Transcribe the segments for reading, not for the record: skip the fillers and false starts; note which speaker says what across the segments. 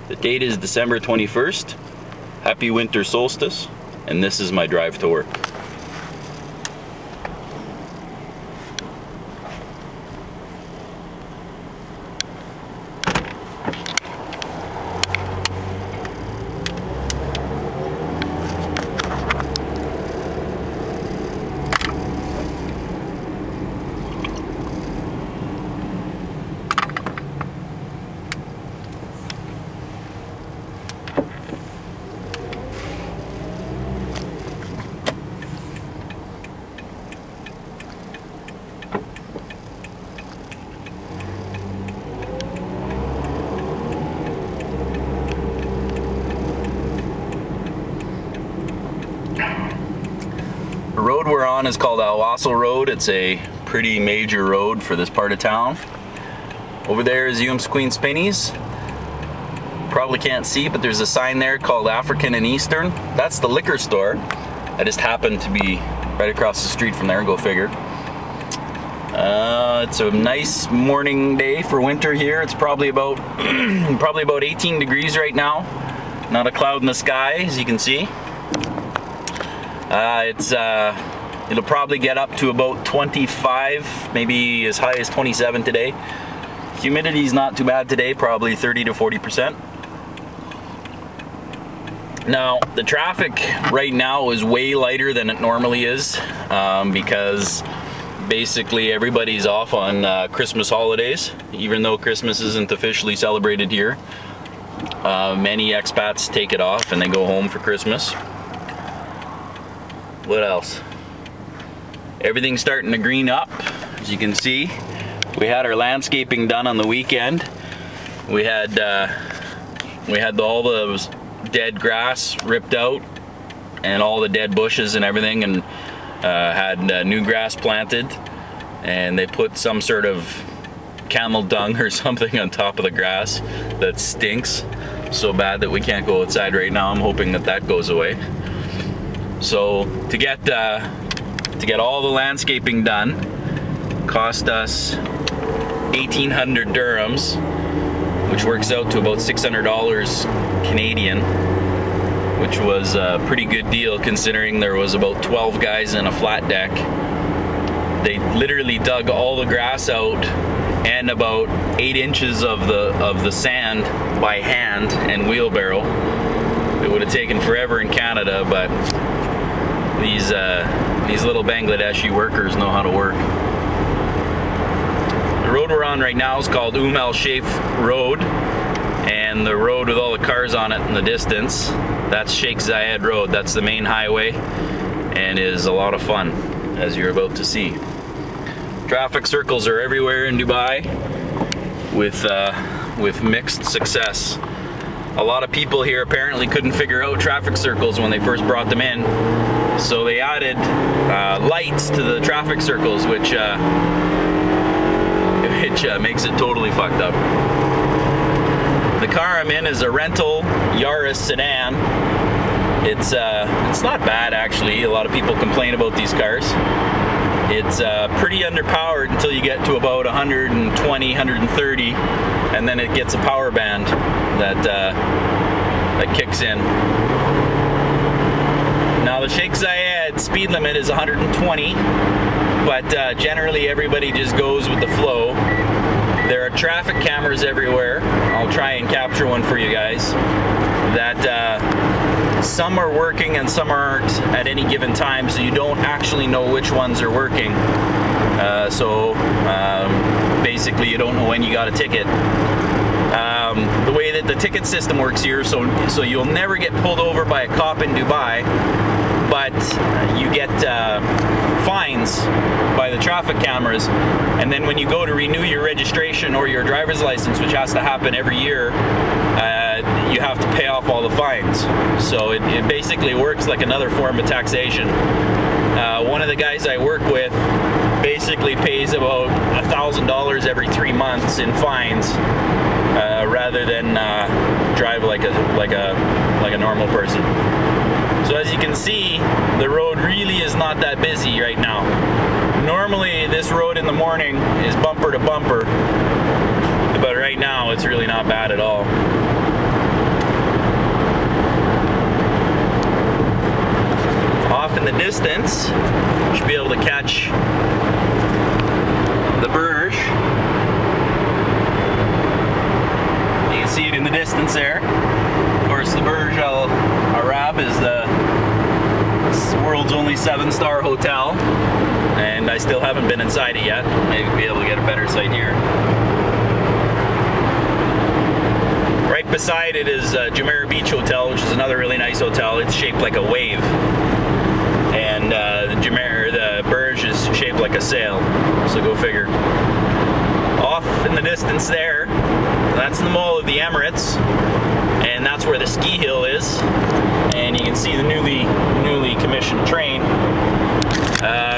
Speaker 1: The date is December 21st. Happy winter solstice, and this is my drive to work. The road we're on is called Owasso Road. It's a pretty major road for this part of town. Over there is Queen Spinney's. Probably can't see, but there's a sign there called African and Eastern. That's the liquor store. I just happened to be right across the street from there, go figure. It's a nice morning day for winter here. It's probably about 18 degrees right now. Not a cloud in the sky, as you can see. It'll probably get up to about 25, maybe as high as 27 today. Humidity's not too bad today, probably 30 to 40%. Now, the traffic right now is way lighter than it normally is because basically everybody's off on Christmas holidays, even though Christmas isn't officially celebrated here. Many expats take it off and they go home for Christmas. What else? Everything's starting to green up, as you can see. We had our landscaping done on the weekend. We had all the dead grass ripped out and all the dead bushes and everything, and had new grass planted, and they put some sort of camel dung or something on top of the grass that stinks so bad that we can't go outside right now. I'm hoping that that goes away. So to get all the landscaping done cost us 1,800 dirhams, which works out to about $600 Canadian, which was a pretty good deal considering there was about 12 guys in a flat deck. They literally dug all the grass out and about 8 inches of the sand by hand and wheelbarrow. It would have taken forever in Canada, but these little Bangladeshi workers know how to work. The road we're on right now is called Al Sheikh Road, and the road with all the cars on it in the distance, that's Sheikh Zayed Road. That's the main highway and is a lot of fun, as you're about to see. Traffic circles are everywhere in Dubai with mixed success. A lot of people here apparently couldn't figure out traffic circles when they first brought them in, so they added lights to the traffic circles, which makes it totally fucked up. The car I'm in is a rental Yaris sedan. It's not bad actually. A lot of people complain about these cars. It's pretty underpowered until you get to about 120, 130, and then it gets a power band that kicks in. Now the Sheikh Zayed speed limit is 120, but generally everybody just goes with the flow. There are traffic cameras everywhere. I'll try and capture one for you guys. That some are working and some aren't at any given time, so you don't actually know which ones are working. Basically you don't know when you got a ticket. The way that the ticket system works here, so you'll never get pulled over by a cop in Dubai, but you get fines by the traffic cameras, and then when you go to renew your registration or your driver's license, which has to happen every year, you have to pay off all the fines. So it basically works like another form of taxation. One of the guys I work with basically pays about $1,000 every 3 months in fines, rather than drive like a normal person. So as you can see, the road really is not that busy right now. Normally this road in the morning is bumper to bumper, but right now it's really not bad at all. distance, you should be able to catch the Burj. You can see it in the distance there. Of course, the Burj Al Arab is the world's only 7-star hotel, and I still haven't been inside it yet. Maybe be able to get a better sight here. Right beside it is Jumeirah Beach Hotel, which is another really nice hotel. It's shaped like a wave, and the Burj is shaped like a sail. So go figure. Off in the distance there, that's the Mall of the Emirates, and that's where the ski hill is. And you can see the newly commissioned train.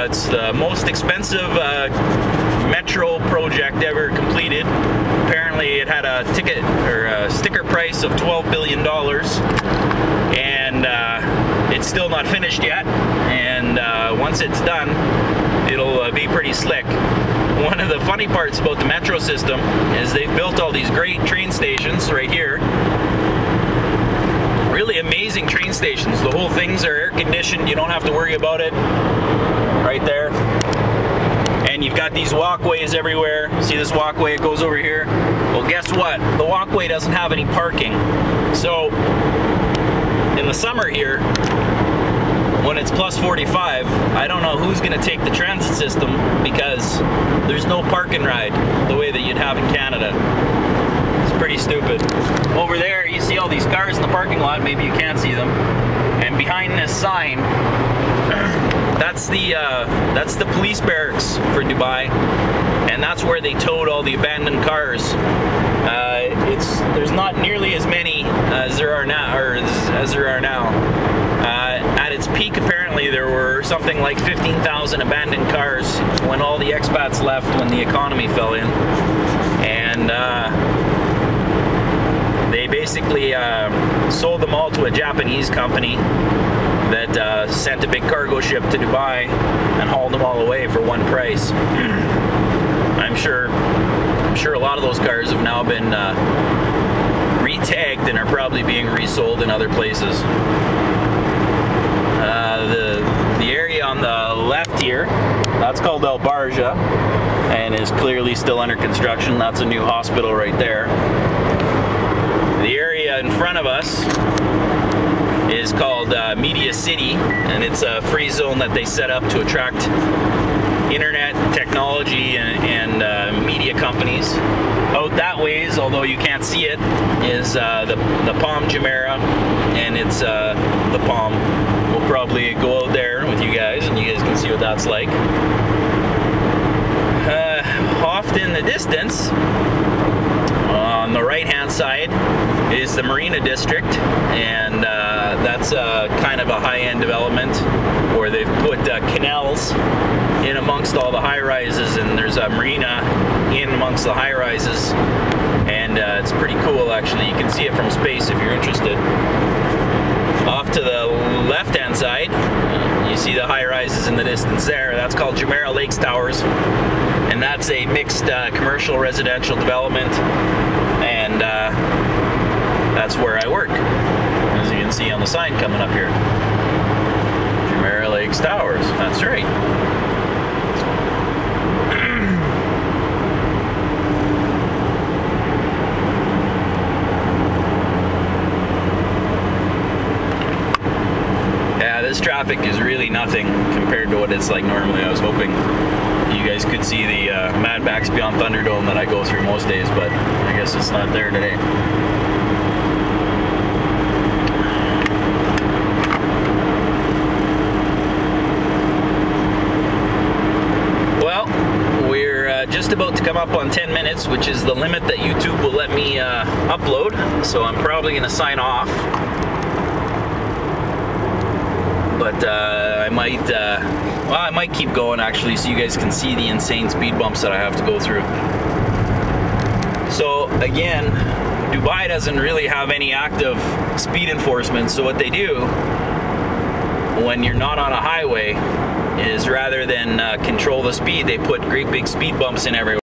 Speaker 1: It's the most expensive metro project ever completed. Apparently it had a ticket or a sticker price of $12 billion, and it's still not finished yet. And once it's done, it'll be pretty slick. One of the funny parts about the metro system is they've built all these great train stations right here. Really amazing train stations. The whole things are air conditioned. You don't have to worry about it. Right there. And you've got these walkways everywhere. See this walkway? It goes over here. Well, guess what? The walkway doesn't have any parking. So in the summer here, when it's plus 45, I don't know who's going to take the transit system, because there's no park and ride the way that you'd have in Canada. It's pretty stupid. Over there, you see all these cars in the parking lot. Maybe you can't see them. And behind this sign, that's the police barracks for Dubai, and that's where they towed all the abandoned cars. There's not nearly as many as there are now, at its peak, apparently there were something like 15,000 abandoned cars when all the expats left, when the economy fell in, and they basically sold them all to a Japanese company that sent a big cargo ship to Dubai and hauled them all away for one price. I'm sure a lot of those cars have now been re-tagged and are probably being resold in other places. The area on the left here, that's called Al Barja, and is clearly still under construction. That's a new hospital right there. The area in front of us is called Media City, and it's a free zone that they set up to attract internet technology and media companies. Out that ways, although you can't see it, is the Palm Jumeirah, and it's the Palm. We'll probably go out there with you guys, and you guys can see what that's like. Off in the distance, on the right-hand side, is the Marina District, and that's kind of a high-end development where they've put canals in amongst all the high-rises, and there's a marina in amongst the high-rises, and it's pretty cool actually. You can see it from space if you're interested. Off to the left-hand side, you see the high-rises in the distance there. That's called Jumeirah Lakes Towers, and that's a mixed commercial residential development, and that's where I work, as you can see on the sign coming up here. Jumeirah Lakes Towers, that's right. Yeah, this traffic is really nothing compared to what it's like normally. I was hoping you guys could see the Mad Max Beyond Thunderdome that I go through most days, but I guess it's not there today. Well, we're just about to come up on 10 minutes, which is the limit that YouTube will let me upload, so I'm probably going to sign off. But I might keep going actually, so you guys can see the insane speed bumps that I have to go through. So again, Dubai doesn't really have any active speed enforcement, so what they do when you're not on a highway is, rather than control the speed, they put great big speed bumps in everywhere.